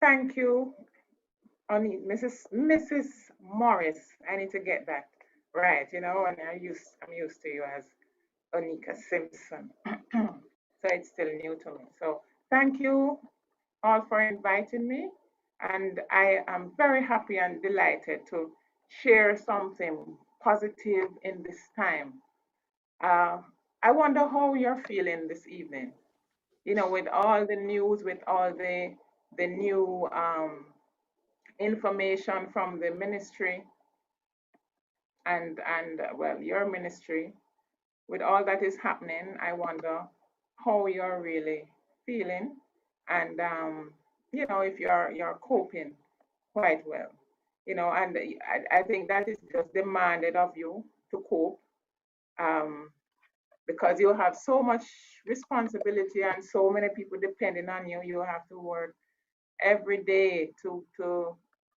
Thank you, Mrs. Morris. I need to get that right, and I'm used to you as Onika Simpson. So it's still new to me. So thank you all for inviting me. And I am very happy and delighted to share something positive in this time. Uh, I wonder how you're feeling this evening. With all the news, with all the new information from the ministry and well, your ministry, with all that is happening, I wonder how you're really feeling, and if you're coping quite well. And I think that is just demanded of you to cope, um, because you have so much responsibility and so many people depending on you. You have to work every day to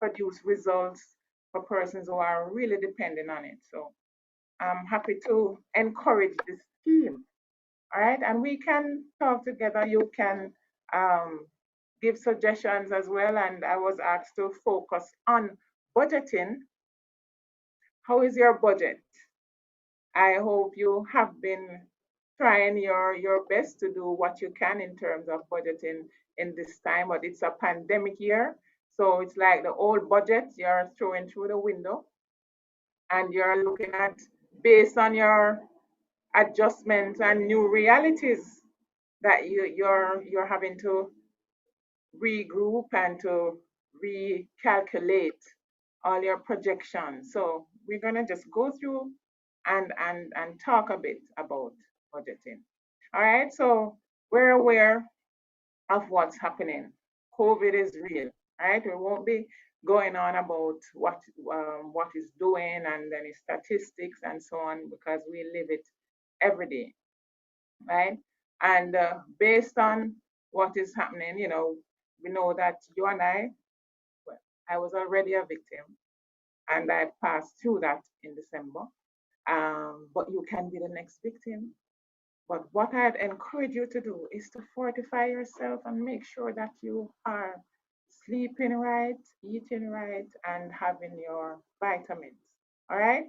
produce results for persons who are really depending on it. So I'm happy to encourage this team. All right, and we can talk together. You can um, give suggestions as well. And I was asked to focus on budgeting. How is your budget? I hope you have been trying your best to do what you can in terms of budgeting in this time, but it's a pandemic year. So it's like the old budget you're throwing through the window, and you're looking at based on your adjustments and new realities that you're having to regroup and to recalculate all your projections. So we're gonna just go through and talk a bit about budgeting. All right, so we're aware of what's happening. COVID is real, right? We won't be going on about what is doing and any statistics and so on, because we live it every day, right? And based on what is happening, we know that you and well, I was already a victim, and I passed through that in December. But you can be the next victim. But what I'd encourage you to do is to fortify yourself and make sure that you are sleeping right, eating right, and having your vitamins. All right?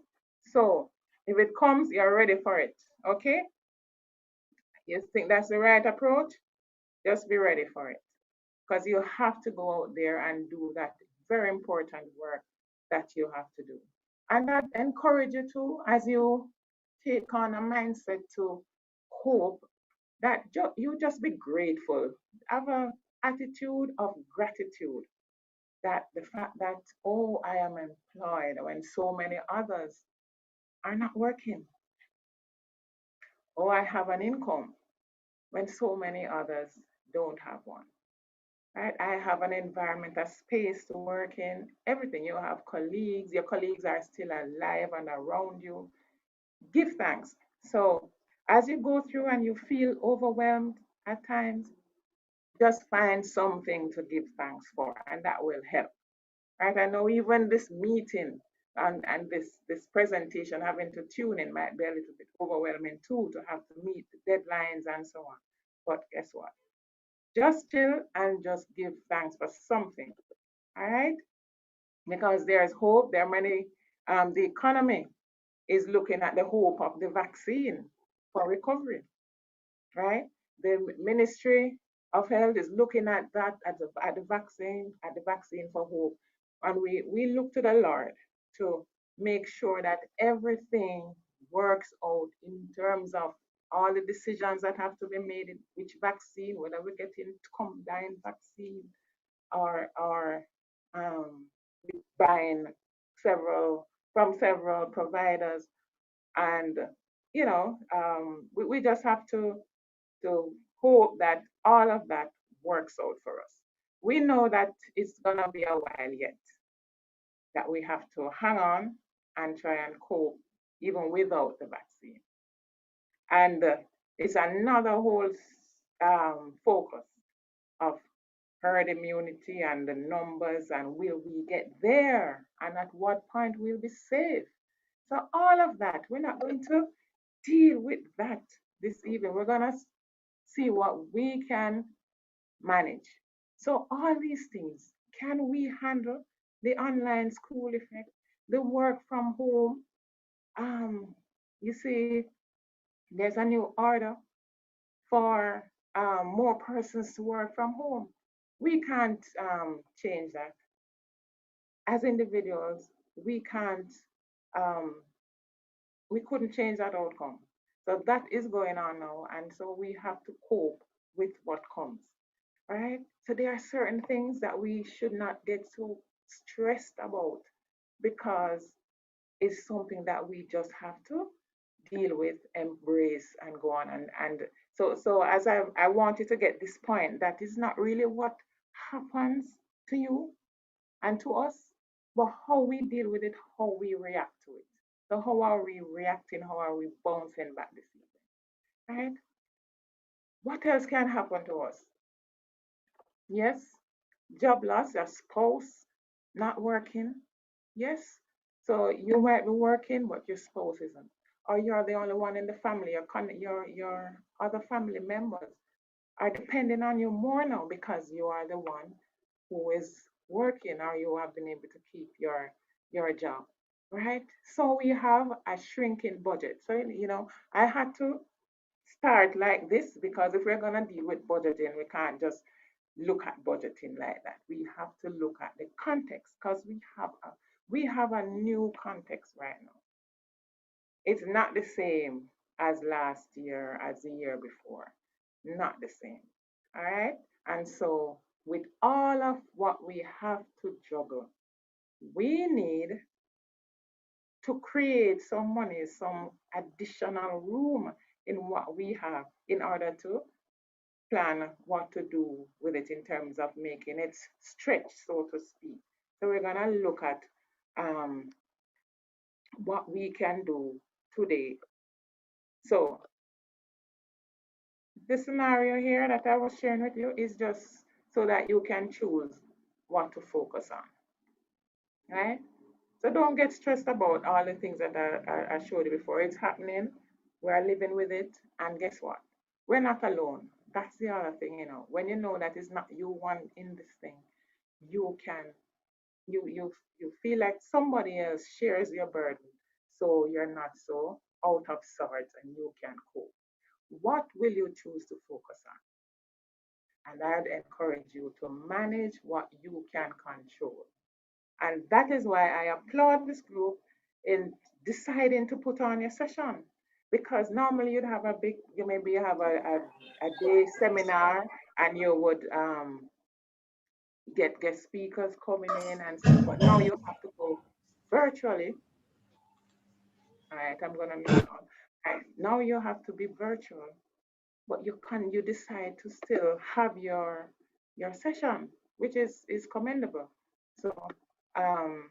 So if it comes, you're ready for it. Okay? You think that's the right approach? Just be ready for it, because you have to go out there and do that very important work that you have to do. And I encourage you to, as you take on a mindset to hope, that you just be grateful. Have an attitude of gratitude, that the fact that, oh, I am employed when so many others are not working. Oh, I have an income when so many others don't have one. Right? I have an environment, a space to work in, everything. You have colleagues, your colleagues are still alive and around you. Give thanks. So, as you go through and you feel overwhelmed at times, just find something to give thanks for, and that will help. Right? I know even this meeting and this presentation, having to tune in might be a little bit overwhelming too, to have to meet the deadlines and so on. But guess what? Just chill and just give thanks for something. All right? Because there's hope. There are many, the economy is looking at the hope of the vaccine for recovery, right? The Ministry of Health is looking at that, at the vaccine for hope. And we look to the Lord to make sure that everything works out in terms of all the decisions that have to be made in which vaccine, whether we're getting combined vaccine or buying several from several providers. And we just have to hope that all of that works out for us. We know that it's gonna be a while yet, that we have to hang on and try and cope even without the vaccine. And it's another whole focus of herd immunity and the numbers, and will we get there, and at what point we'll be safe. So all of that, we're not going to deal with that this evening. We're going to see what we can manage. So all these things, can we handle the online school effect, the work from home? Um, you see, there's a new order for more persons to work from home. We can't change that as individuals. We can't. Um, we couldn't change that outcome. So that is going on now, and so we have to cope with what comes. Right? So there are certain things that we should not get so stressed about because it's something that we just have to deal with, embrace, and go on. And so as I wanted to get this point, that is not really what happens to you and to us, but how we deal with it, how we react to it. So how are we reacting? How are we bouncing back this evening? Right? What else can happen to us? Yes, job loss, a spouse not working. Yes. So you might be working, but your spouse isn't. Or you're the only one in the family. Your other family members are depending on you more now because you are the one who is working or you have been able to keep your job. Right? So we have a shrinking budget. So I had to start like this because if we're gonna deal with budgeting, we can't just look at budgeting like that. We have to look at the context because we have a new context right now. It's not the same as last year, as the year before. Not the same. All right? And so with all of what we have to juggle, we need to create some money, some additional room in what we have in order to plan what to do with it in terms of making it stretch, so to speak. So we're gonna look at um, what we can do today. So the scenario here that I was sharing with you is just so that you can choose what to focus on, right? So don't get stressed about all the things that I showed you before. It's happening. We're living with it, and guess what? We're not alone. That's the other thing. When you know that it's not you one in this thing, you can you feel like somebody else shares your burden, so you're not so out of sorts and you can cope. What will you choose to focus on? And I'd encourage you to manage what you can control. And that is why I applaud this group in deciding to put on your session. Because normally you maybe have a day seminar and you would get guest speakers coming in and stuff, but now you have to go virtually. All right, I'm gonna mute on. All right, now you have to be virtual, but you decide to still have your session, which is commendable. So um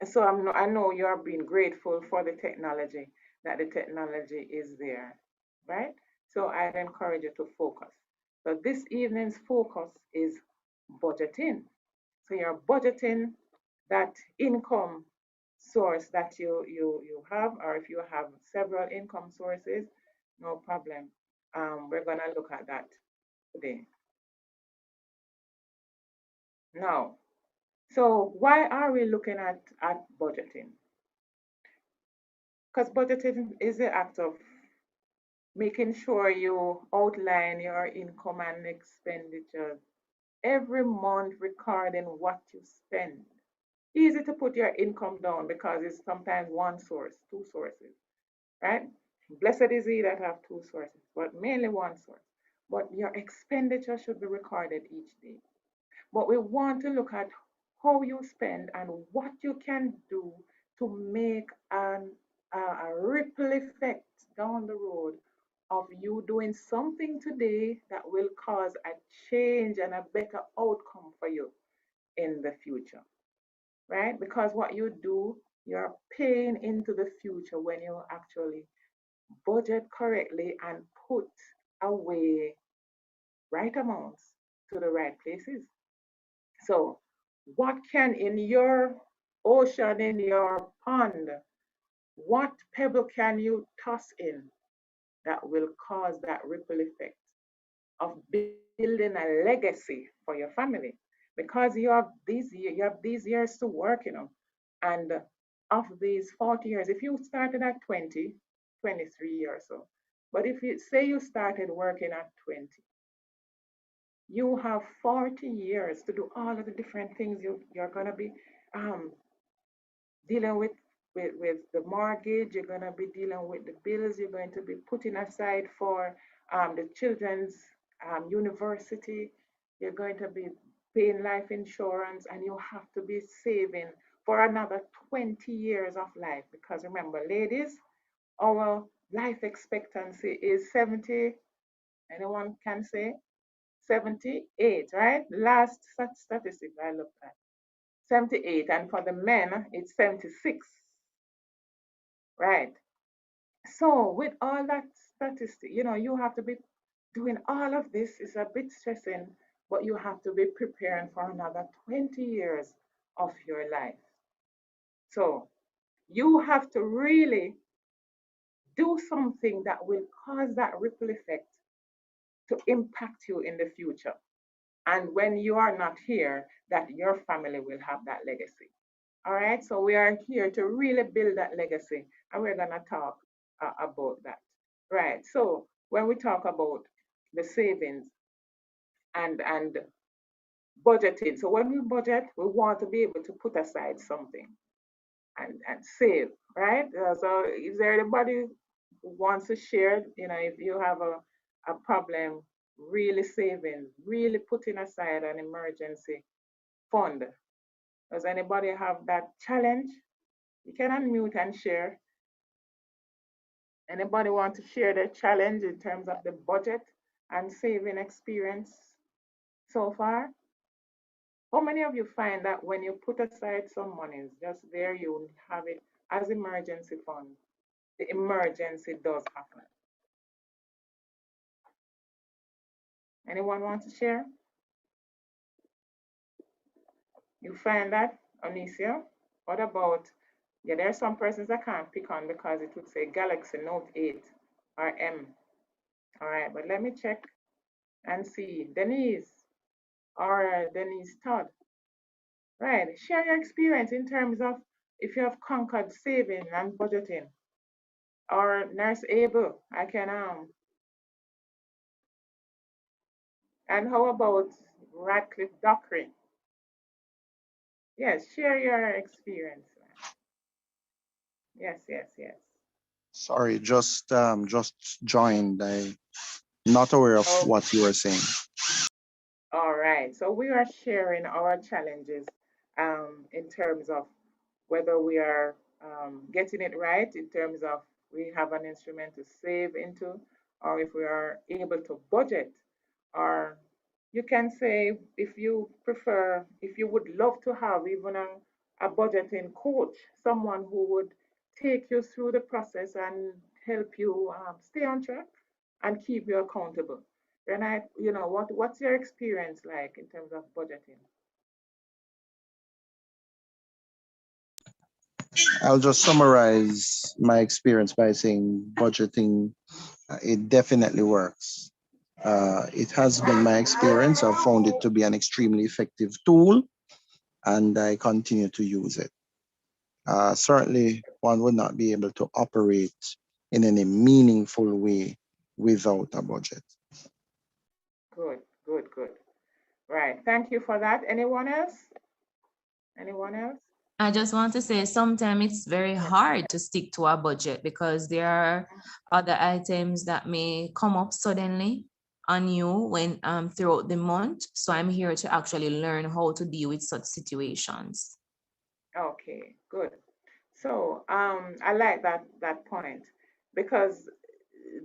so I know you are being grateful for the technology, that the technology is there, right? So I'd encourage you to focus. So this evening's focus is budgeting. So you're budgeting that income source that you have, or if you have several income sources, no problem. We're gonna look at that today. Now, so why are we looking at budgeting? Because budgeting is the act of making sure you outline your income and expenditures every month, recording what you spend. Easy to put your income down because it's sometimes one source, two sources, right? Blessed is he that have two sources, but mainly one source. But your expenditure should be recorded each day. But we want to look at how you spend and what you can do to make a ripple effect down the road of you doing something today that will cause a change and a better outcome for you in the future, right? Because what you do, you're paying into the future when you actually budget correctly and put away right amounts to the right places. So, what can in your ocean, in your pond, what pebble can you toss in that will cause that ripple effect of building a legacy for your family, because you have these years to work, and of these 40 years, if you started at 20, 23 years or so, but if you say you started working at 20, you have 40 years to do all of the different things you're going to be um, dealing with the mortgage. You're going to be dealing with the bills. You're going to be putting aside for the children's university. You're going to be paying life insurance, and you have to be saving for another 20 years of life. Because remember, ladies, our life expectancy is 70. Anyone can say 78, right? Last statistic I looked at, 78. And for the men, it's 76, right? So with all that statistic, you have to be doing all of this. Is a bit stressing, but you have to be preparing for another 20 years of your life. So you have to really do something that will cause that ripple effect to impact you in the future. And when you are not here, that your family will have that legacy. All right, so we are here to really build that legacy, and we're going to talk about that. Right, so when we talk about the savings and budgeting, so when we budget, we want to be able to put aside something and save, right? So is there anybody who wants to share, if you have a problem really saving, really putting aside an emergency fund? Does anybody have that challenge? You can unmute and share. Anybody want to share their challenge in terms of the budget and saving experience so far? How many of you find that when you put aside some money, just there you have it as emergency fund, the emergency does happen? Anyone want to share? You find that, Onisia? What about, yeah, there are some persons I can't pick on because it would say Galaxy Note 8 or M. All right, but let me check and see. Denise or Denise Todd. Right, share your experience in terms of if you have conquered saving and budgeting. Or Nurse Abel, I can and how about Radcliffe Dockery? Yes, share your experience. Yes, yes, yes. Sorry, just joined. I not aware of Oh, what you were saying. all right. So we are sharing our challenges in terms of whether we are getting it right in terms of we have an instrument to save into, or if we are able to budget, or you can say if you prefer, if you would love to have even a budgeting coach, someone who would take you through the process and help you stay on track and keep you accountable. Then what's your experience like in terms of budgeting? I'll just summarize my experience by saying budgeting, it definitely works. It has been my experience. I've found it to be an extremely effective tool, and I continue to use it. Certainly, one would not be able to operate in any meaningful way without a budget. Good, good, good. Right. Thank you for that. Anyone else? Anyone else? I just want to say sometimes it's very hard to stick to a budget because there are other items that may come up suddenly on you when throughout the month. So I'm here to actually learn how to deal with such situations. Okay, good. So I like that point because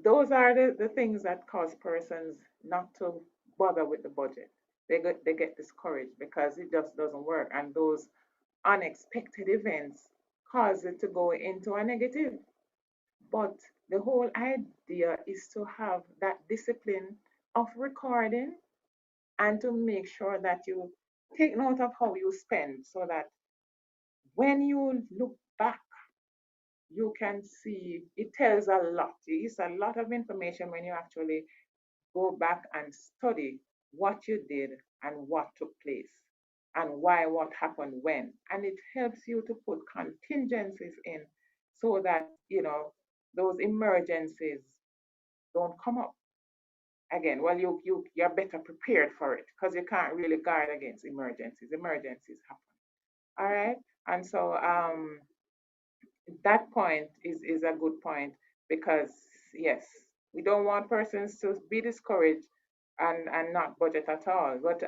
those are the things that cause persons not to bother with the budget. They get discouraged because it just doesn't work, and those unexpected events cause it to go into a negative. But the whole idea is to have that discipline of recording and to make sure that you take note of how you spend so that when you look back, you can see it tells a lot. It's a lot of information when you actually go back and study what you did and what took place and why, what happened when. And it helps you to put contingencies in so that, those emergencies don't come up again. Well, you're better prepared for it because you can't really guard against emergencies. Emergencies happen. All right. And so that point is a good point because yes, we don't want persons to be discouraged and not budget at all. But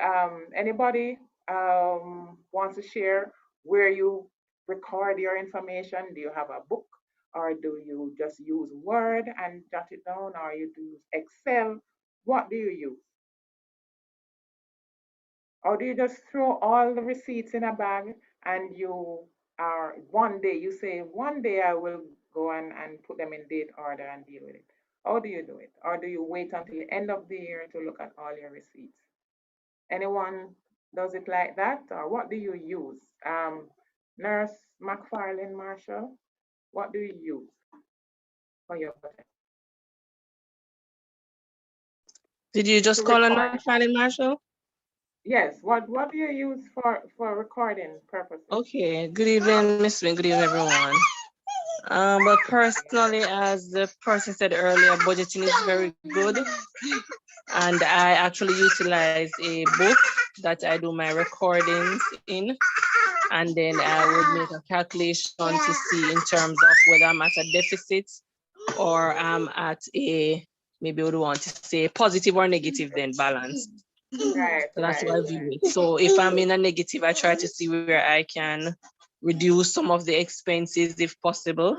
anybody wants to share where you record your information? Do you have a book, or do you just use Word and jot it down, or you do use Excel? What do you use? Or do you just throw all the receipts in a bag and you are one day, you say, one day I will go and put them in date order and deal with it? How do you do it? Or do you wait until the end of the year to look at all your receipts? Anyone does it like that? Or what do you use? Nurse McFarlane Marshall, what do you use for your budget? Did you just To call on record. McFarlane Marshall? Yes, what do you use for recording purposes? Okay, good evening, Miss Wing. Good evening, everyone. But personally, as the person said earlier, budgeting is very good. And I actually utilize a book that I do my recordings in. And then I would make a calculation to see in terms of whether I'm at a deficit or I'm at a, maybe would want to say positive or negative then balance. Right, So that's right, why I view it. So if I'm in a negative, I try to see where I can reduce some of the expenses if possible,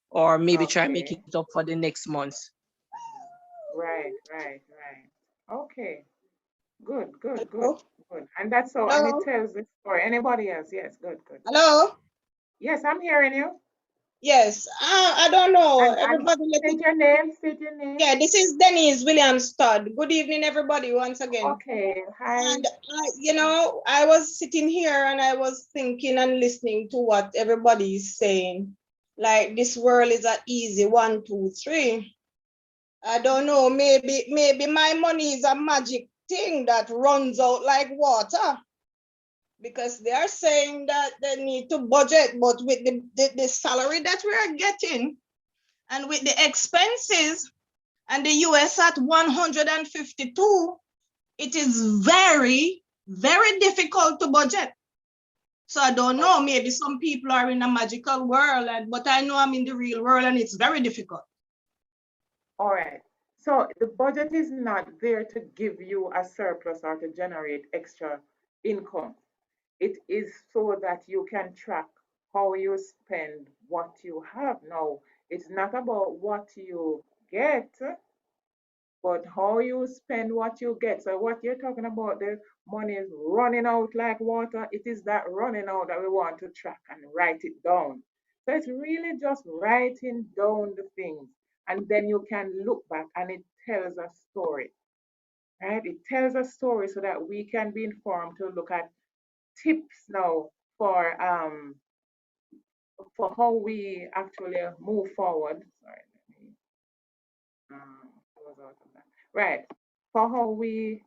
or maybe try and make Okay. it up for the next month. Right. Okay. Good. Hello? And that's so, and it Hello? tells the story. Anybody else? Yes, good. Hello? Yes, I'm hearing you. Yes, I don't know. And Everybody, state your name. yeah, this is Denise Williams Todd. Good evening, everybody, once again. Okay, hi. And, I was sitting here and I was thinking and listening to what everybody is saying. Like, this world is an easy 1, 2, 3. I don't know, maybe my money is a magic thing that runs out like water. Because they are saying that they need to budget, but with the salary that we are getting and with the expenses and the US at 152, it is very, very difficult to budget. So I don't know, maybe some people are in a magical world, but I know I'm in the real world and it's very difficult. All right. So the budget is not there to give you a surplus or to generate extra income. It is so that you can track how you spend what you have. Now, it's not about what you get, but how you spend what you get. So what you're talking about, the money is running out like water. It is that running out that we want to track and write it down. So it's really just writing down the things, and then you can look back and it tells a story, right? It tells a story so that we can be informed to look at tips now for how we actually move forward. Sorry, let me close out of that. Right, for how we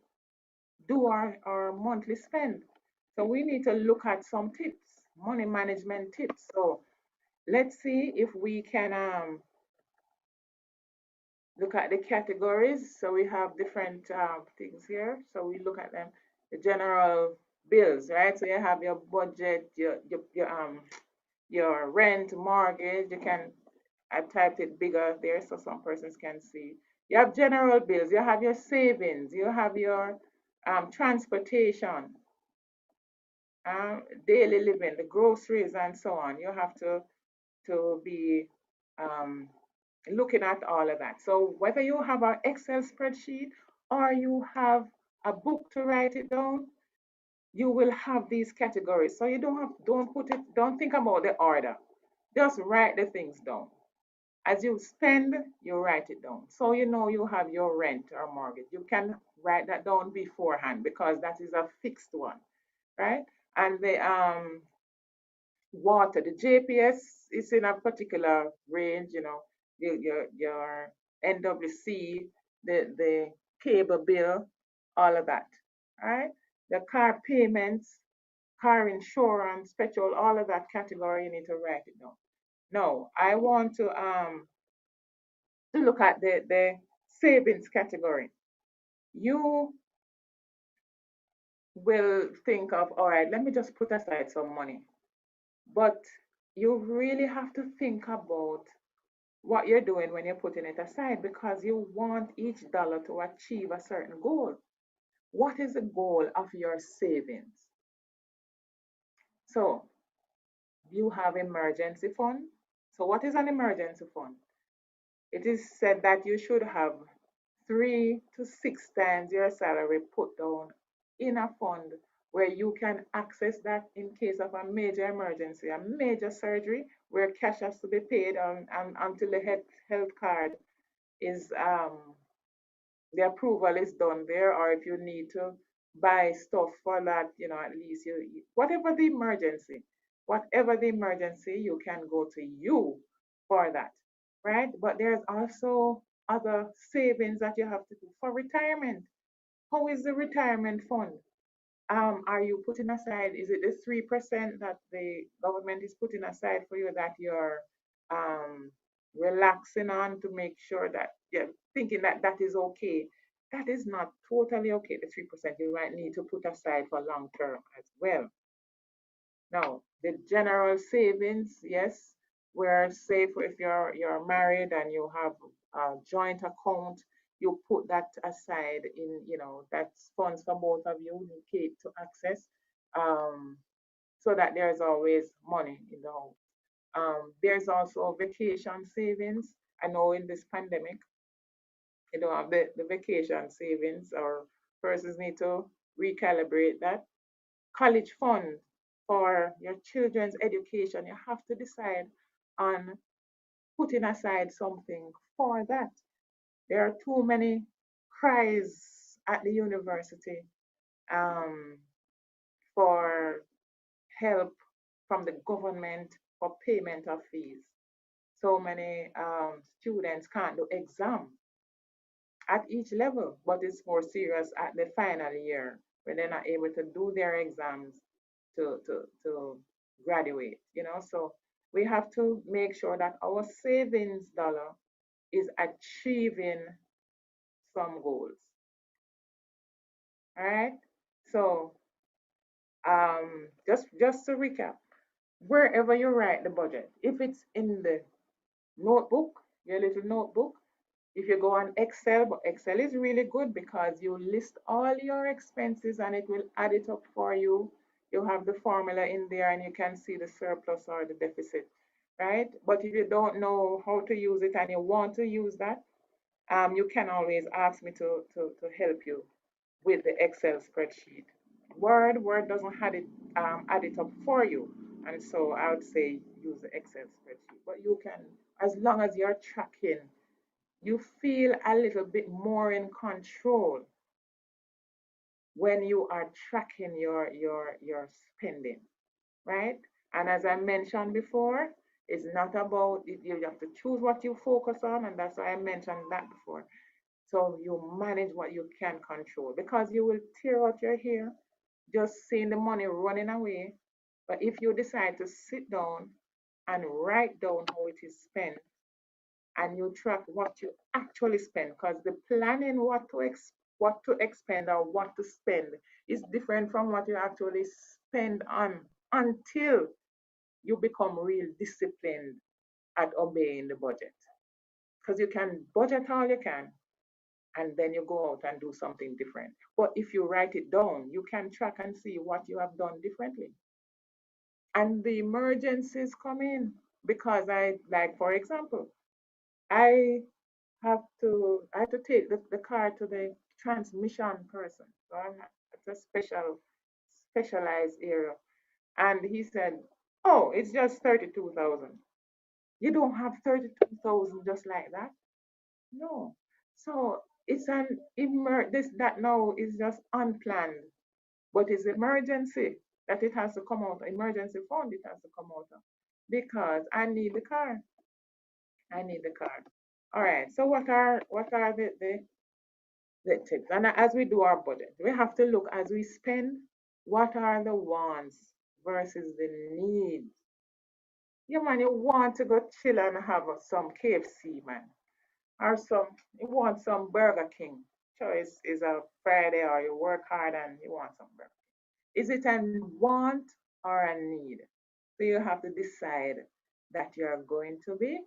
do our monthly spend. So we need to look at some tips, money management tips. So let's see if we can look at the categories. So we have different things here. So we look at them, the general bills, right? So you have your budget, your rent, mortgage. You can, I typed it bigger there so some persons can see. You have general bills, you have your savings, you have your transportation, daily living, the groceries, and so on. You have to be um, looking at all of that. So whether you have an Excel spreadsheet or you have a book to write it down, you will have these categories. So you don't think about the order. Just write the things down. As you spend, you write it down. So you know you have your rent or mortgage. You can write that down beforehand because that is a fixed one, right? And the water, the JPS is in a particular range, your NWC, the cable bill, all of that, right? The car payments, car insurance, petrol, all of that category, you need to write it down. No, I want to look at the savings category. You will think of, all right, let me just put aside some money. But you really have to think about what you're doing when you're putting it aside, because you want each dollar to achieve a certain goal. What is the goal of your savings? So you have emergency fund. So what is an emergency fund? It is said that you should have 3 to 6 times your salary put down in a fund where you can access that in case of a major emergency, a major surgery where cash has to be paid until the health card is the approval is done there, or if you need to buy stuff for that, at least whatever the emergency, you can go to you for that, right? But there's also other savings that you have to do for retirement. How is the retirement fund? Are you putting aside, is it the 3% that the government is putting aside for you that you're um, relaxing on to make sure that you're thinking that that is okay? That is not totally okay. The 3% you might need to put aside for long term as well. Now, the general savings, yes, where say for if you're married and you have a joint account, you put that aside in, that's funds for both of you to access, um, so that there's always money in the home. There's also vacation savings. I know in this pandemic, you don't have the vacation savings, or persons need to recalibrate that. College fund for your children's education, you have to decide on putting aside something for that. There are too many cries at the university um, for help from the government for payment of fees. So many students can't do exam at each level, but it's more serious at the final year when they're not able to do their exams to graduate, So we have to make sure that our savings dollar is achieving some goals. All right. So just to recap, wherever you write the budget, if it's in the notebook, your little notebook, if you go on Excel, but Excel is really good because you list all your expenses and it will add it up for you. You have the formula in there and you can see the surplus or the deficit, right? But if you don't know how to use it and you want to use that, you can always ask me to help you with the Excel spreadsheet. Word doesn't add it up for you. And so I would say use the Excel spreadsheet. But you can, as long as you're tracking, you feel a little bit more in control when you are tracking your spending, right? And as I mentioned before, it's not about you have to choose what you focus on, and that's why I mentioned that before. So you manage what you can control, because you will tear out your hair just seeing the money running away. But if you decide to sit down and write down how it is spent, and you track what you actually spend, because the planning what to expend or what to spend is different from what you actually spend on, until you become real disciplined at obeying the budget. Because you can budget all you can and then you go out and do something different. But if you write it down, you can track and see what you have done differently. And the emergencies come in, because like for example, I I have to take the car to the transmission person. So it's a specialized area. And he said, oh, it's just 32,000. You don't have 32,000 just like that. No. So it's this that now is just unplanned, but it's emergency that it has to come out. Emergency fund it has to come out of, because I need the car. I need the car. All right. So what are the the tips. And as we do our budget, we have to look as we spend, what are the wants versus the needs. Yeah, man, you want to go chill and have some KFC, man, or you want some Burger King. So it's a Friday, or you work hard and you want some Burger. Is it a want or a need? So you have to decide that you're going to be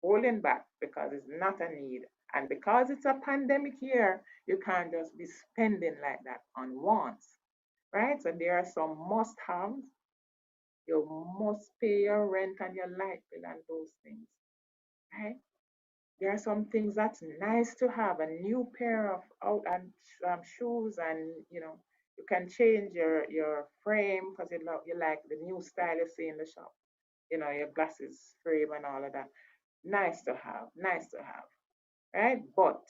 holding back because it's not a need. And because it's a pandemic year, you can't just be spending like that on wants, right? So there are some must haves. You must pay your rent and your light bill and those things, right? There are some things that's nice to have, a new pair of out and shoes, and you can change your frame because you like the new style you see in the shop. Your glasses frame and all of that. Nice to have, nice to have, right? But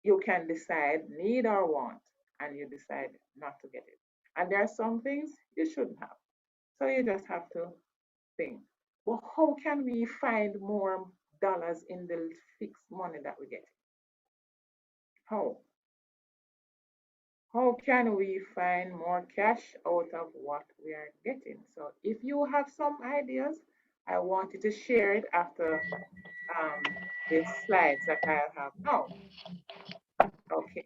you can decide need or want, and you decide not to get it. And there are some things you shouldn't have. So you just have to think, well, how can we find more dollars in the fixed money that we get? How? How can we find more cash out of what we are getting? So if you have some ideas, I want you to share it after the slides that I have now. Okay.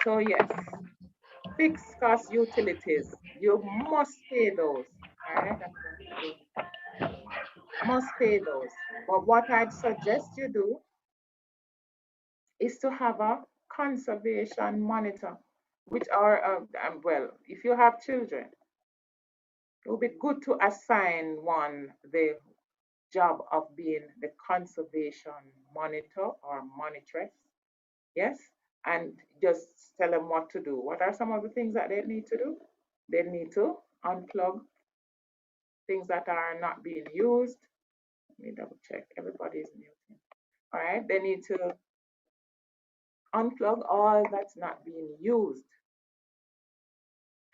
So yes, fixed cost utilities, you must pay those. All right, I'm going to do must pay those. But what I'd suggest you do is to have a conservation monitor, which are, well, if you have children, it would be good to assign one the job of being the conservation monitor or monitress. Yes, and just tell them what to do. What are some of the things that they need to do? They need to unplug things that are not being used. Let me double check. Everybody is muting. All right, they need to unplug all that's not being used.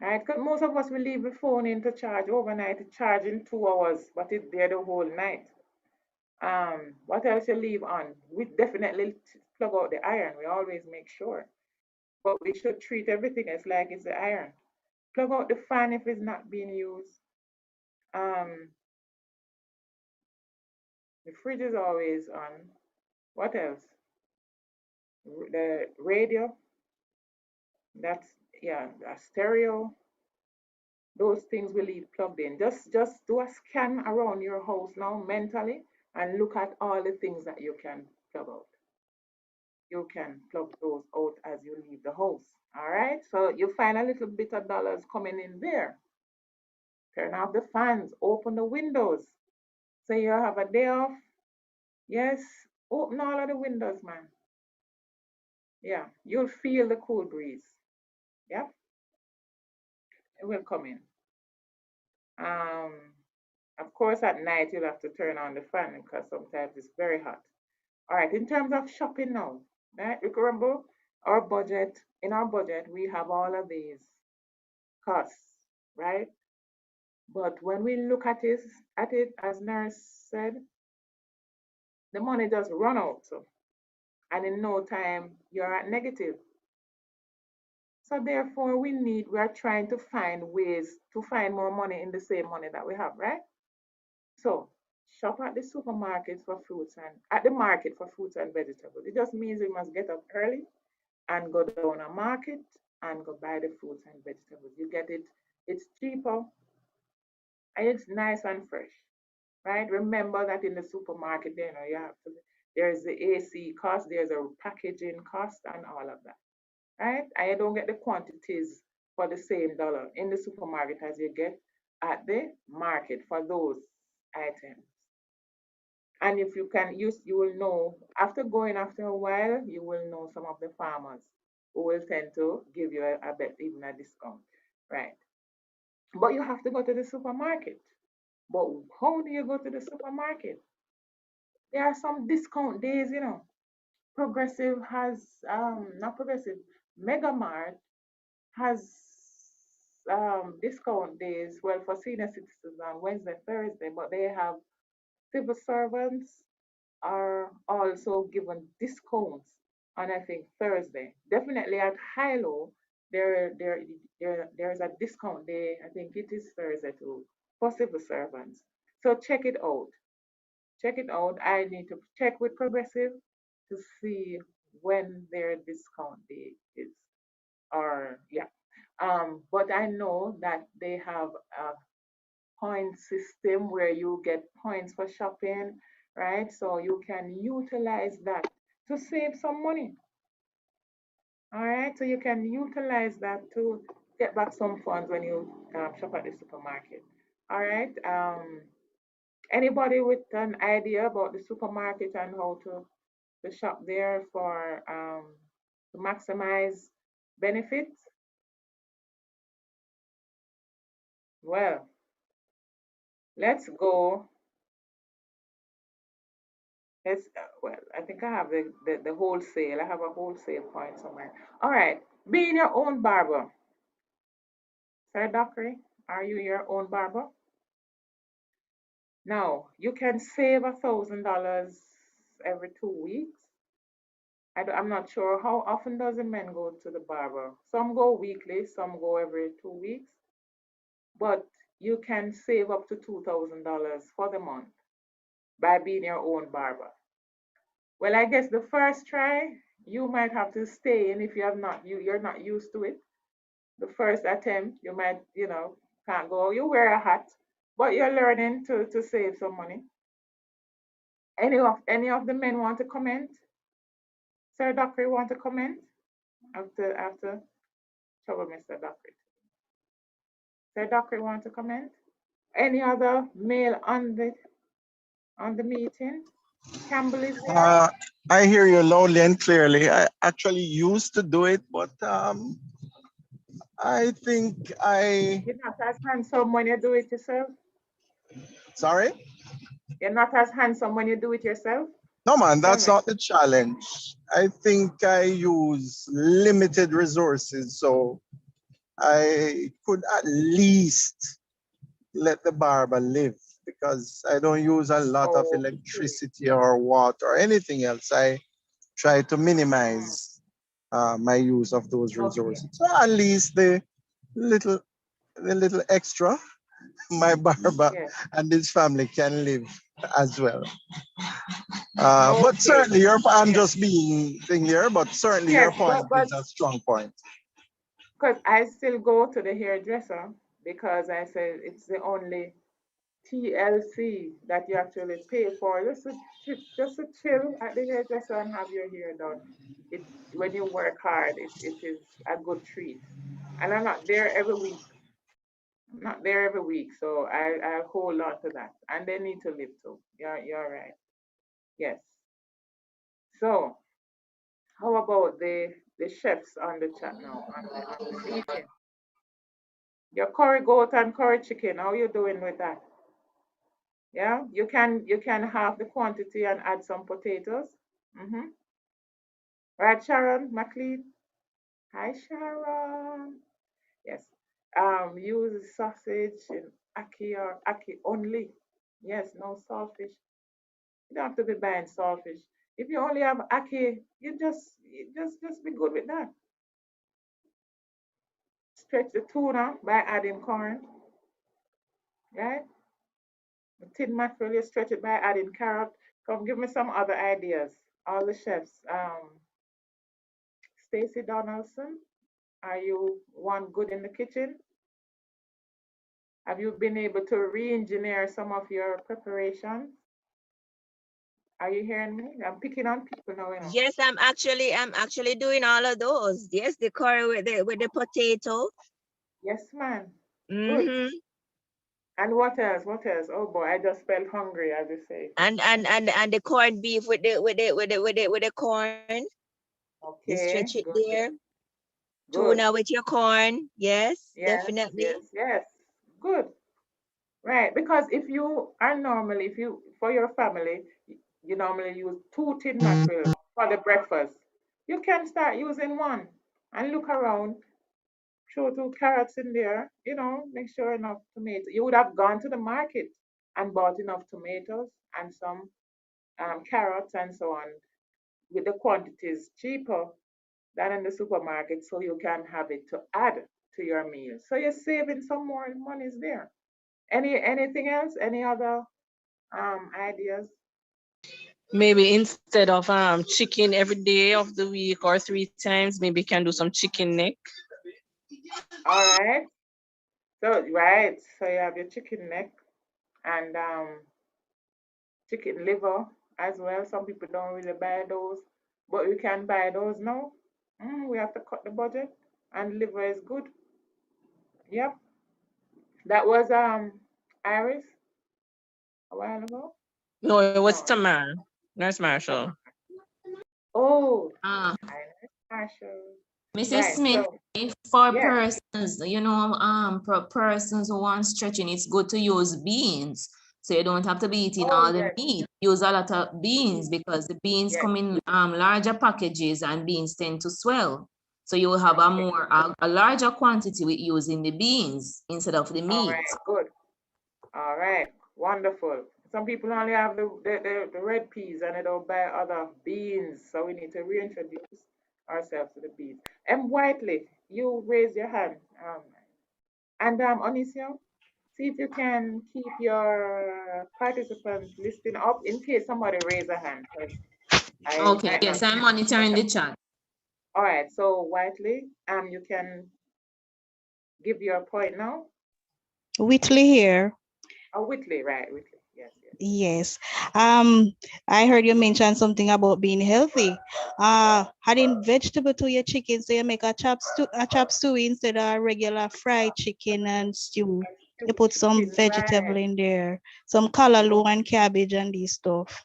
Right? Because most of us will leave the phone in to charge overnight, it charge in 2 hours, but it's there the whole night. What else you leave on? We definitely plug out the iron. We always make sure. But we should treat everything as like it's the iron. Plug out the fan if it's not being used. The fridge is always on. What else? The radio. That's yeah, a stereo. Those things will leave plugged in. Just do a scan around your house now mentally and look at all the things that you can plug out. You can plug those out as you leave the house. All right. So you find a little bit of dollars coming in there. Turn off the fans, open the windows. So you have a day off. Yes, open all of the windows, man. Yeah, you'll feel the cool breeze. Yeah, it will come in. Um, of course, at night you'll have to turn on the fan because sometimes it's very hot. All right, in terms of shopping now, right? Remember our budget. In our budget, we have all of these costs, right? But when we look at it, as Nurse said, the money just run out. So, and in no time you're at negative. So therefore, we are trying to find ways to find more money in the same money that we have, right? So shop at the supermarkets for fruits and at the market for fruits and vegetables. It just means we must get up early and go down a market and go buy the fruits and vegetables. You get it, it's cheaper and it's nice and fresh, right? Remember that in the supermarket, you have to, there's the AC cost, there's a packaging cost, and all of that, right? And you don't get the quantities for the same dollar in the supermarket as you get at the market for those items. And if you can use, you will know after going after a while, you will know some of the farmers who will tend to give you a bit even a discount, right? But you have to go to the supermarket. But how do you go to the supermarket? There are some discount days, Progressive has not Progressive, Mega Mart has discount days, well, for senior citizens on Wednesday, Thursday, but they have civil servants are also given discounts on I think Thursday. Definitely at Hilo, there's a discount day. I think it is Thursday too for civil servants. So check it out. Check it out. I need to check with Progressive to see when their discount day is. Or yeah. But I know that they have a point system where you get points for shopping, right? So you can utilize that to save some money. All right, so you can utilize that to get back some funds when you shop at the supermarket. All right. Anybody with an idea about the supermarket and how to shop there for to maximize benefits? Well, let's go. Well, I think I have the wholesale. I have a wholesale point somewhere. All right, being your own barber. Sir Dockery, are you your own barber? Now, you can save $1,000 every 2 weeks. I'm not sure how often does a man go to the barber. Some go weekly, some go every 2 weeks, but you can save up to $2,000 for the month by being your own barber. Well, I guess the first try you might have to stay in if you're not used to it. The first attempt you might can't go. You wear a hat, but you're learning to save some money. Any of the men want to comment? Sir Dockery want to comment after trouble, Mr. Dockery. Sir Dockery want to comment? Any other male on the meeting? Campbell is there. I hear you loudly and clearly. I actually used to do it, but I think You're not as handsome when you do it yourself. sorry? You're not as handsome when you do it yourself. No, man, Tell that's me. not the challenge. I think I use limited resources, so I could at least let the barber live because I don't use a lot of Okay. electricity or water or anything else. I try to minimize my use of those Okay. resources. So at least little the little extra, my barber Yes. and his family can live as well. But Okay. certainly, I'm just being thing here, but certainly your Yes, point but is a strong point. because I still go to the hairdresser because I said it's the only TLC that you actually pay for. Just to chill at the hairdresser and have your hair done. It when you work hard, it is a good treat. And I'm not there every week. I'm not there every week, so I hold on to that. And they need to live too. You're right. Yes. So how about the chefs on the chat now on the meeting? Your curry goat and curry chicken. How you doing with that? Yeah, you can half the quantity and add some potatoes. Mm-hmm. Right, Sharon McLean. Hi, Sharon. Yes. Use sausage in ackee or ackee only. Yes, no saltfish. You don't have to be buying saltfish. If you only have ackee, you just be good with that. Stretch the tuna by adding corn, right? The tin mackerel, you stretch it by adding carrot. Come, give me some other ideas. All the chefs. Stacy Donaldson, are you one good in the kitchen? Have you been able to re-engineer some of your preparations? Are you hearing me? I'm picking on people now. Yes, I'm actually doing all of those. Yes, the curry with the potato. Yes, man. Good. Mm-hmm. And what else? What else? Oh boy, I just felt hungry, as you say. And the corned beef with the corn. You stretch Okay, it good, there. good. Tuna with your corn. Yes, Yes, definitely. yes, yes. Good. Right. Because if you for your family, you normally use two tin mackerel for the breakfast. You can start using one and look around, throw two carrots in there, make sure enough tomatoes. You would have gone to the market and bought enough tomatoes and some carrots and so on. with the quantities cheaper than in the supermarket, so you can have it to add to your meal. So you're saving some more money there. Anything else? Any other ideas? Maybe instead of chicken every day of the week or 3 times, maybe can do some chicken neck. All right. So right. So you have your chicken neck and chicken liver as well. Some people don't really buy those, but we can buy those now. We have to cut the budget, and liver is good. Yep. That was Iris a while ago. No, it was No. Tamar, Nurse Marshall. Oh, Ah, Iris Marshall. Mrs. Right. Smith, So if for yeah. persons, for persons who want stretching, it's good to use beans. So you don't have to be eating Oh all the yes. meat. Use a lot of beans because the beans Yes. come in larger packages and beans tend to swell. So you will have Okay. a larger quantity with using the beans instead of the All meat. right. Good. All right. Wonderful. Some people only have the red peas and they don't buy other beans. So we need to reintroduce ourselves to the beans. And Whiteley, you raise your hand. And Onicio, see if you can keep your participant listing up in case somebody raise a hand, because I Okay, might not. yes, I'm monitoring the chat. All right, so Whiteley, you can give your point now. Whitley here. Oh, Whitley, right, Whitley. Yes, yes. Yes. I heard you mention something about being healthy. Adding vegetable to your chicken, so you make a chop stew instead of regular fried chicken and stew. You put some Chicken, vegetable right. in there, some callaloo and cabbage and this stuff.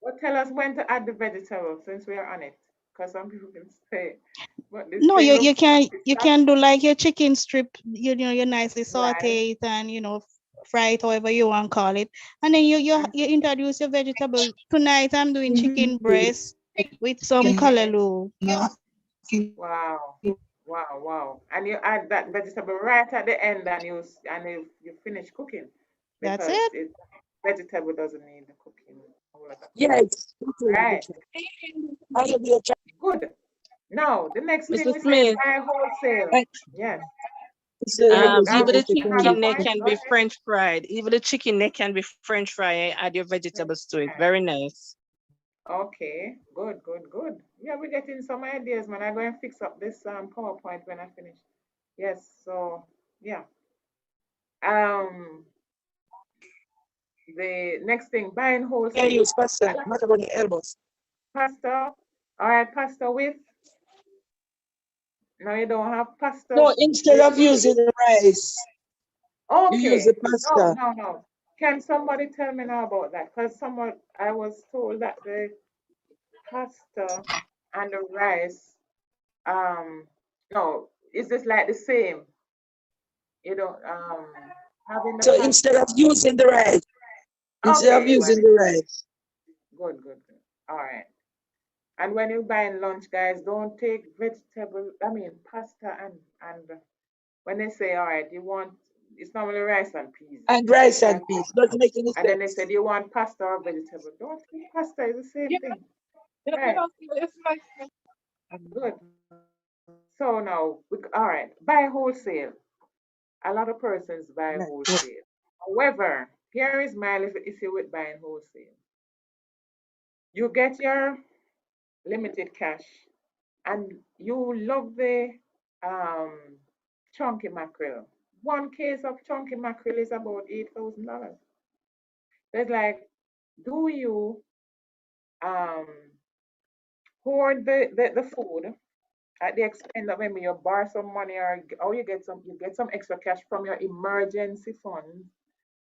Well, tell us when to add the vegetables since we are on it, because some people can say, but this No, thing you looks can do like your chicken strip, you nicely right. saute it and fry it however you want to call it. And then you introduce your vegetable. Tonight I'm doing chicken breast with some callaloo. Wow, wow, wow. And you add that vegetable right at the end and you finish cooking That's because it. vegetable doesn't need the cooking. All of that. Yes. Right. Good. Now the next thing Mrs. we say Smith, buy wholesale. Yes. even the You have a chicken neck point? can Go be ahead. French fried. Even the chicken neck can be French fried. Add your vegetables to it. Very nice. Okay, good, good, good. Yeah, we're getting some ideas, man. I'm going to fix up this PowerPoint when I finish. Yes, so yeah. Um, the next thing, buying wholesale. Use pasta, macaroni elbows. Pasta. All right, pasta with. No, you don't have pasta. No, instead of using rice, you use Okay. the No, pasta. no, no. Can somebody tell me now about that? Because I was told that the pasta and the rice, um, no, is this like the same? You don't having the So pasta. instead of using the rice, Okay, good, good, good. All right. And when you're buying lunch, guys, don't take pasta and when they say, all right, you want, it's normally rice and peas. and rice Right? and peas, doesn't make any And then they sense. said, you want pasta or vegetable? Don't take pasta, it's the same thing. Right. Good. So now, all right, buy wholesale. A lot of persons buy wholesale. However, here is my little issue with buying wholesale. You get your limited cash and you love the um, chunky mackerel. One case of chunky mackerel is about $8,000. It's like, do you um, hoard the food at the expense of maybe you borrow some money or you get some extra cash from your emergency fund,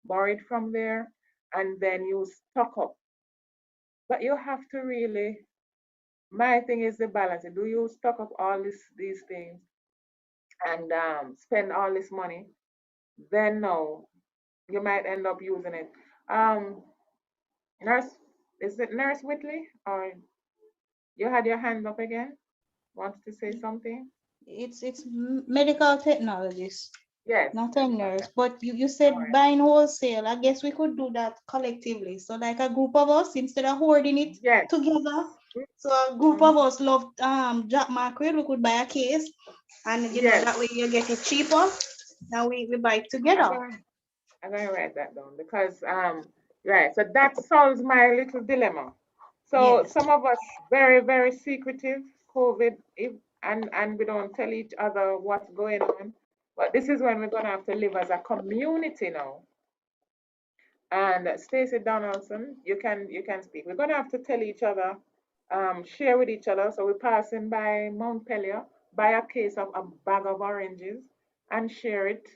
borrow it from there, and then you stock up. But you have to really, my thing is the balance. Do you stock up all these things and spend all this money? Then no, you might end up using it. Um, Nurse, is it Nurse Whitley? Or you had your hand up again? Wanted to say something? It's medical technologists, Yes. not a nurse. But you said buying wholesale. I guess we could do that collectively. So like a group of us, instead of hoarding it Yes. together, So a group of us love Jack Mackerel. We could buy a case, and you know Yes. that way you get it cheaper. Now we buy it together. I'm gonna write that down because right, so that solves my little dilemma. So Yes. some of us very, very secretive, COVID, if, and we don't tell each other what's going on. But this is when we're gonna have to live as a community now. And Stacey Donaldson, you can speak. We're gonna have to tell each other, share with each other. So we're passing by Montpelier, buy a case of a bag of oranges and share it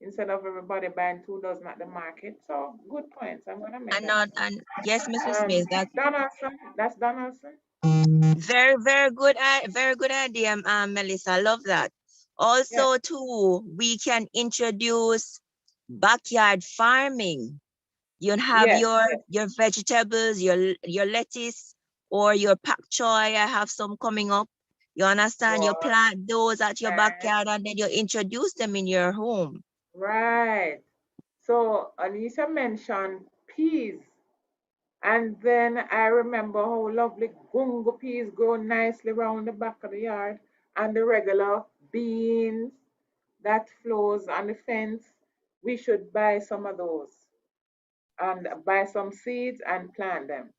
instead of everybody buying 2 dozen at the market. So good points. I'm gonna make And that. not, and yes, Mrs. Smith, that's Donaldson, that's Donaldson. very, very good idea, Melissa. I love that. Yeah. Also, too, we can introduce backyard farming. You have Yes. your vegetables, your lettuce or your pak choy. I have some coming up. You understand? You Right. plant those at your backyard and then you introduce them in your home. Right. So Anisha mentioned peas. And then I remember how lovely gungo peas grow nicely around the back of the yard and the regular beans that flows on the fence. We should buy some of those and buy some seeds and plant them,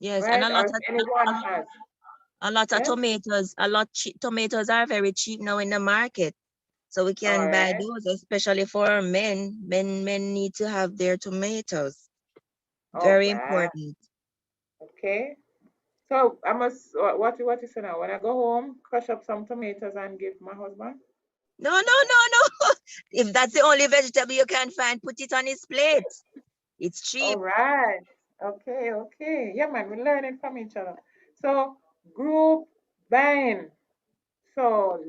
Yes, and right? Or if anyone has, a lot of yes? tomatoes. Tomatoes are very cheap now in the market. So we All can buy right. those, especially for men. Men need to have their tomatoes. All Very right. important. Okay. So I must, what you say now? When I go home, crush up some tomatoes and give my husband? No, no, no, no. If that's the only vegetable you can find, put it on his plate. It's All cheap. right. Okay, okay. Yeah, man, we're learning from each other. So, group buying. So,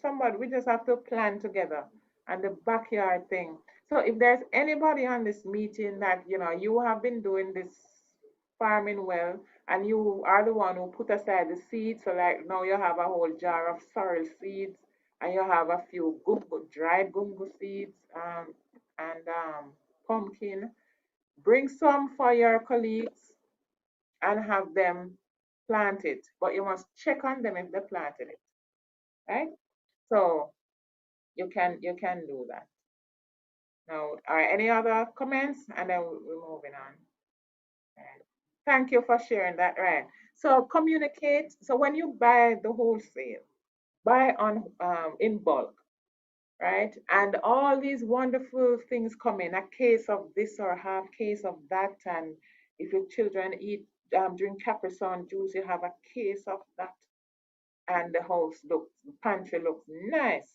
somebody, we just have to plan together and the backyard thing. So, if there's anybody on this meeting that, you have been doing this farming well and you are the one who put aside the seeds, so like now you have a whole jar of sorrel seeds and you have a few dried gungo seeds and pumpkin. Bring some for your colleagues and have them plant it, but you must check on them if they planted it, right? So you can do that. Now, are any other comments? And then we're moving on. Right. Thank you for sharing that. Right. So communicate. So when you buy the wholesale, buy on in bulk, right? And all these wonderful things come in a case of this or half case of that. And if your children drink Capri Sun juice, you have a case of that. And the pantry looks nice.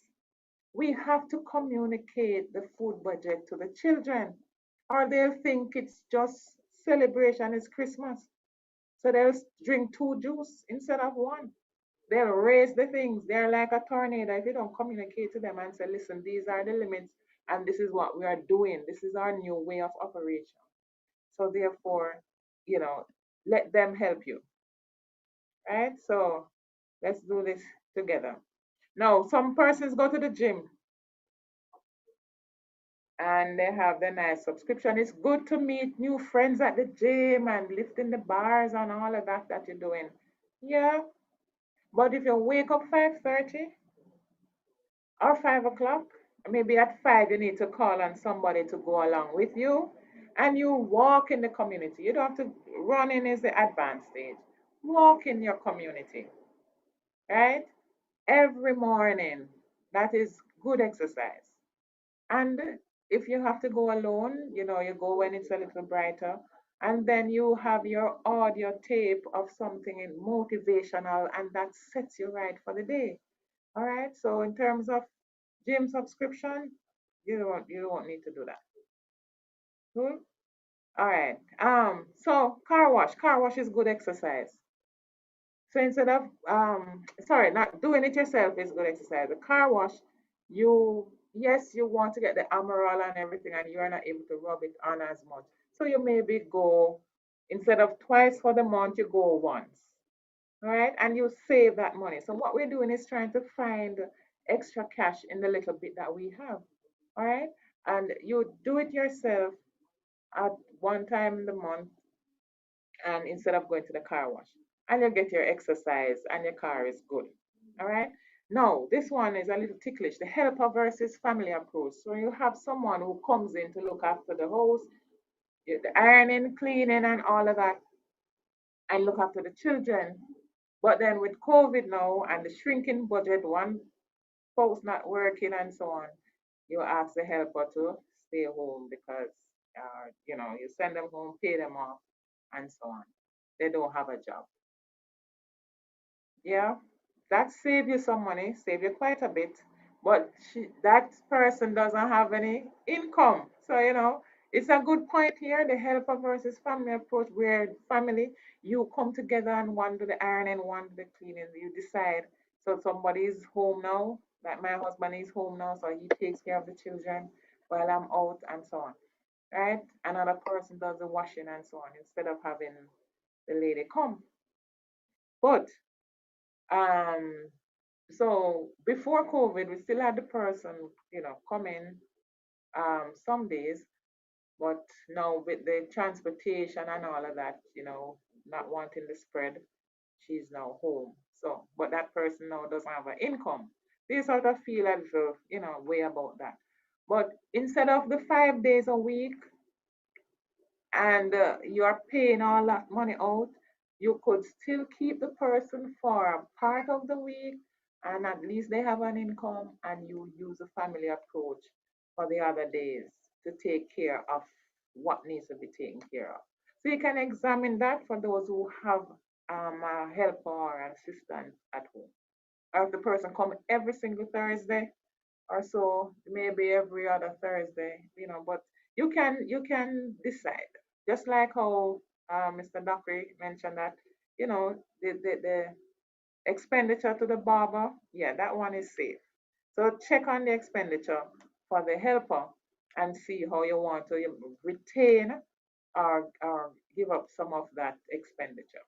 We have to communicate the food budget to the children, or they'll think it's just celebration, it's Christmas. So they'll drink 2 juice instead of one. They'll raise the things. They're like a tornado. If you don't communicate to them and say, listen, these are the limits and this is what we are doing. This is our new way of operation. So therefore, you know, let them help you. Right? So let's do this together. Now, some persons go to the gym and they have the nice subscription. It's good to meet new friends at the gym and lifting the bars and all of that you're doing. Yeah. But if you wake up 5:30 or 5 o'clock, maybe at 5 you need to call on somebody to go along with you and you walk in the community. You don't have to run in is the advanced stage. Walk in your community, right? Every morning. That is good exercise. And if you have to go alone, you go when it's a little brighter. And then you have your audio tape of something motivational, and that sets you right for the day. All right. So in terms of gym subscription, you don't need to do that. Cool. All right. So car wash. Car wash is good exercise. So instead of sorry, not doing it yourself is good exercise. The car wash, yes, you want to get the Amarol and everything, and you're not able to rub it on as much. So you maybe go instead of twice for the month, you go once. All right, and you save that money. So what we're doing is trying to find extra cash in the little bit that we have. All right, and you do it yourself at one time in the month, and instead of going to the car wash. and you get your exercise and your car is good. All right. Now, this one is a little ticklish, the helper versus family approach. So you have someone who comes in to look after the house, the ironing, cleaning, and all of that, and look after the children. But then with COVID now and the shrinking budget, one folks not working and so on, you ask the helper to stay home because, you send them home, pay them off, and so on. They don't have a job. Yeah, that save you some money, save you quite a bit, but that person doesn't have any income. So, it's a good point here, the helper versus family approach, where family, you come together and one do the ironing, one do the cleaning, you decide. So somebody is home now, like my husband is home now, so he takes care of the children while I'm out and so on, right? Another person does the washing and so on, instead of having the lady come. But um so before COVID, we still had the person, come in some days, but now with the transportation and all of that, not wanting the spread, she's now home. So, but that person now doesn't have an income. They sort of feel a little, way about that. But instead of the 5 days a week, and you are paying all that money out, you could still keep the person for a part of the week, and at least they have an income, and you use a family approach for the other days to take care of what needs to be taken care of. So you can examine that for those who have a helper or an assistant at home. Or if the person come every single Thursday, or so, maybe every other Thursday, but you can decide. Just like how Mr. Dockery mentioned that, the expenditure to the barber, yeah, that one is safe. So check on the expenditure for the helper and see how you want to retain or give up some of that expenditure.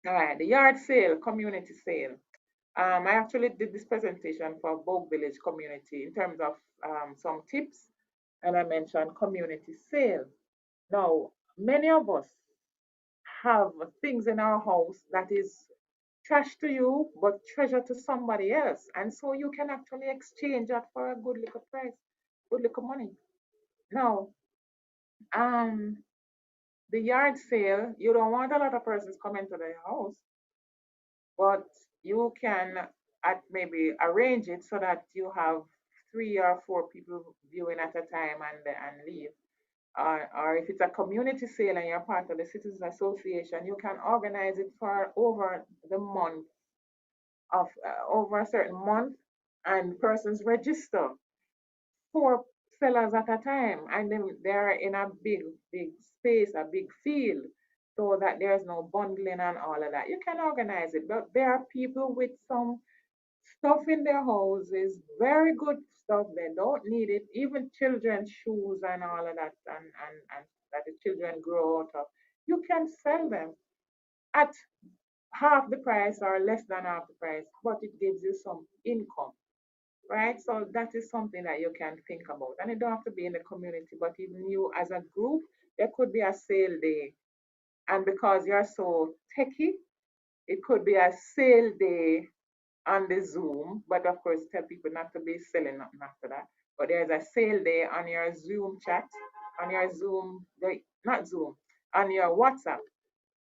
All right, the yard sale, community sale. I actually did this presentation for Vogue Village community in terms of some tips, and I mentioned community sale. Now, many of us have things in our house that is trash to you, but treasure to somebody else, and so you can actually exchange that for a good little price, good little money. Now, um, the yard sale, you don't want a lot of persons coming to the house, but you can maybe arrange it so that you have 3 or 4 people viewing at a time and leave. Or if it's a community sale and you're part of the Citizens Association, you can organize it for over a certain month, and persons register 4 sellers at a time, and then they're in a big space, a big field, so that there's no bundling and all of that. You can organize it, but there are people with some stuff in their houses, very good stuff. They don't need it, even children's shoes and all of that, and that the children grow out of. You can sell them at half the price or less than half the price, but it gives you some income, right? So that is something that you can think about. And it don't have to be in the community, but even you as a group, there could be a sale day. And because you're so techy, it could be a sale day on the Zoom, but of course tell people not to be selling nothing after that. But there's a sale day on your Zoom chat, on your Zoom, not Zoom, on your WhatsApp,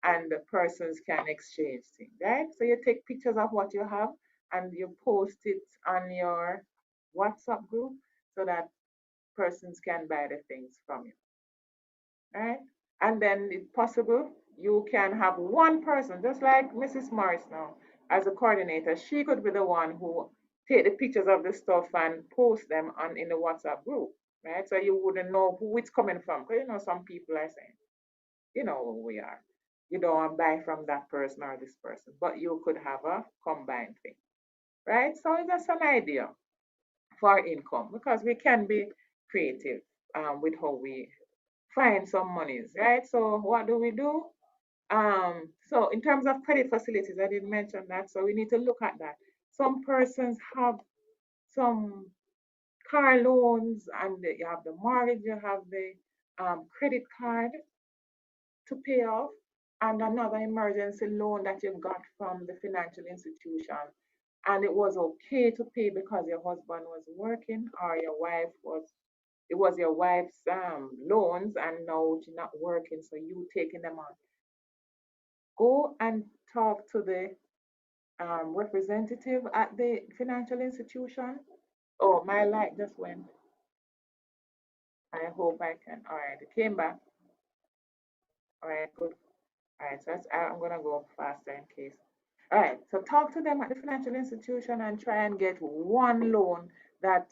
and the persons can exchange things, right? So you take pictures of what you have and you post it on your WhatsApp group so that persons can buy the things from you, right? And then, if possible, you can have one person, just like Mrs. Morris now, as a coordinator. She could be the one who take the pictures of the stuff and post them on in the WhatsApp group, right? So you wouldn't know who it's coming from. Because some people are saying, who we are. You don't want to buy from that person or this person, but you could have a combined thing, right? So that's an idea for income, because we can be creative with how we find some monies, right? So what do we do? So in terms of credit facilities, I didn't mention that, so we need to look at that. Some persons have some car loans, and you have the mortgage, you have the credit card to pay off. and another emergency loan that you got from the financial institution, and it was okay to pay because your husband was working or your wife was, it was your wife's loans, and now she's not working, so you taking them on. Go and talk to the representative at the financial institution. Oh, my light just went. I hope I can. All right, it came back. All right, good. All right, so I'm gonna go faster in case. All right, so talk to them at the financial institution and try and get one loan that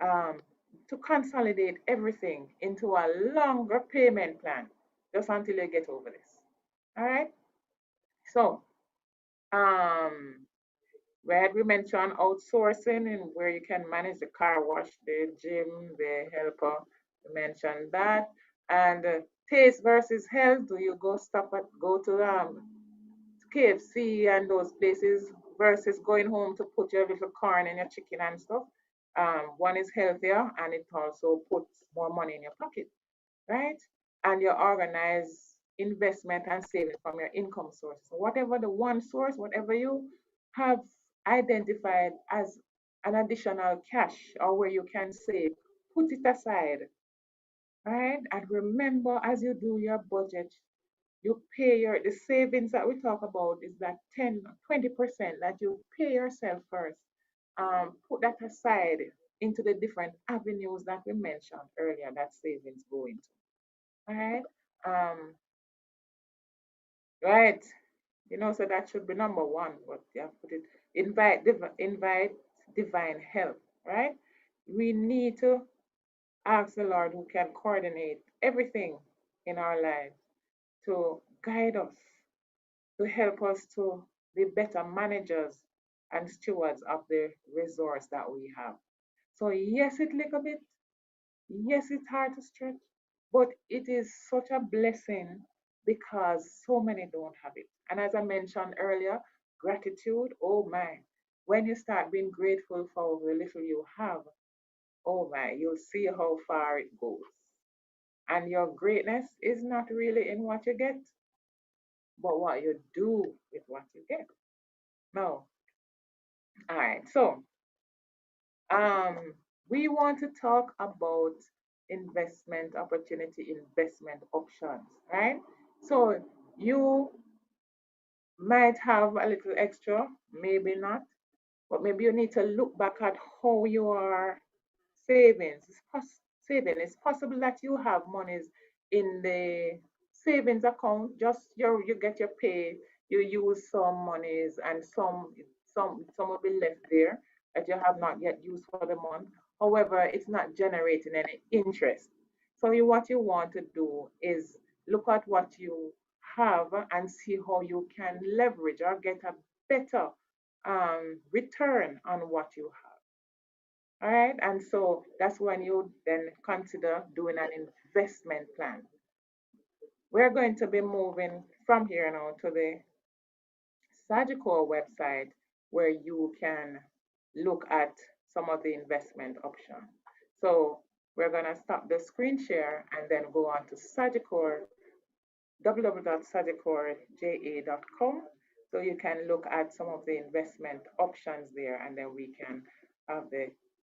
um, to consolidate everything into a longer payment plan, just until you get over this. All right. So right, we mentioned outsourcing and where you can manage the car wash, the gym, the helper. We mentioned that. And taste versus health. Do you go to KFC and those places versus going home to put your little corn in your chicken and stuff? One is healthier and it also puts more money in your pocket, right? And you organize investment and saving from your income source. So whatever the one source, whatever you have identified as an additional cash or where you can save, put it aside, right? And remember, as you do your budget, you pay the savings that we talk about is that 10, 20% that you pay yourself first. Put that aside into the different avenues that we mentioned earlier that savings go into. All right. Um, right. So that should be number one, but yeah, put it invite divine help, right? We need to ask the Lord who can coordinate everything in our lives to guide us, to help us to be better managers and stewards of the resource that we have. So yes, it little bit. Yes, it's hard to stretch, but it is such a blessing because so many don't have it. And as I mentioned earlier, gratitude, oh my, when you start being grateful for the little you have, oh my, you'll see how far it goes. And your greatness is not really in what you get, but what you do with what you get. No. All right. So Um, we want to talk about investment opportunity, investment options, right? So you might have a little extra, maybe not, but maybe you need to look back at how you are savings. Saving. It's possible that you have monies in the savings account. Just you get your pay, you use some monies, and some will be left there that you have not yet used for the month. However, it's not generating any interest. So what you want to do is look at what you have and see how you can leverage or get a better return on what you have. All right. And so that's when you then consider doing an investment plan. We're going to be moving from here now to the Sagicor website where you can look at some of the investment options. So we're going to stop the screen share and then go on to Sagicor, www.sagicorja.com. So you can look at some of the investment options there and then we can have the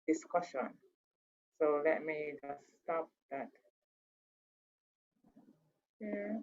discussion. So let me just stop that here.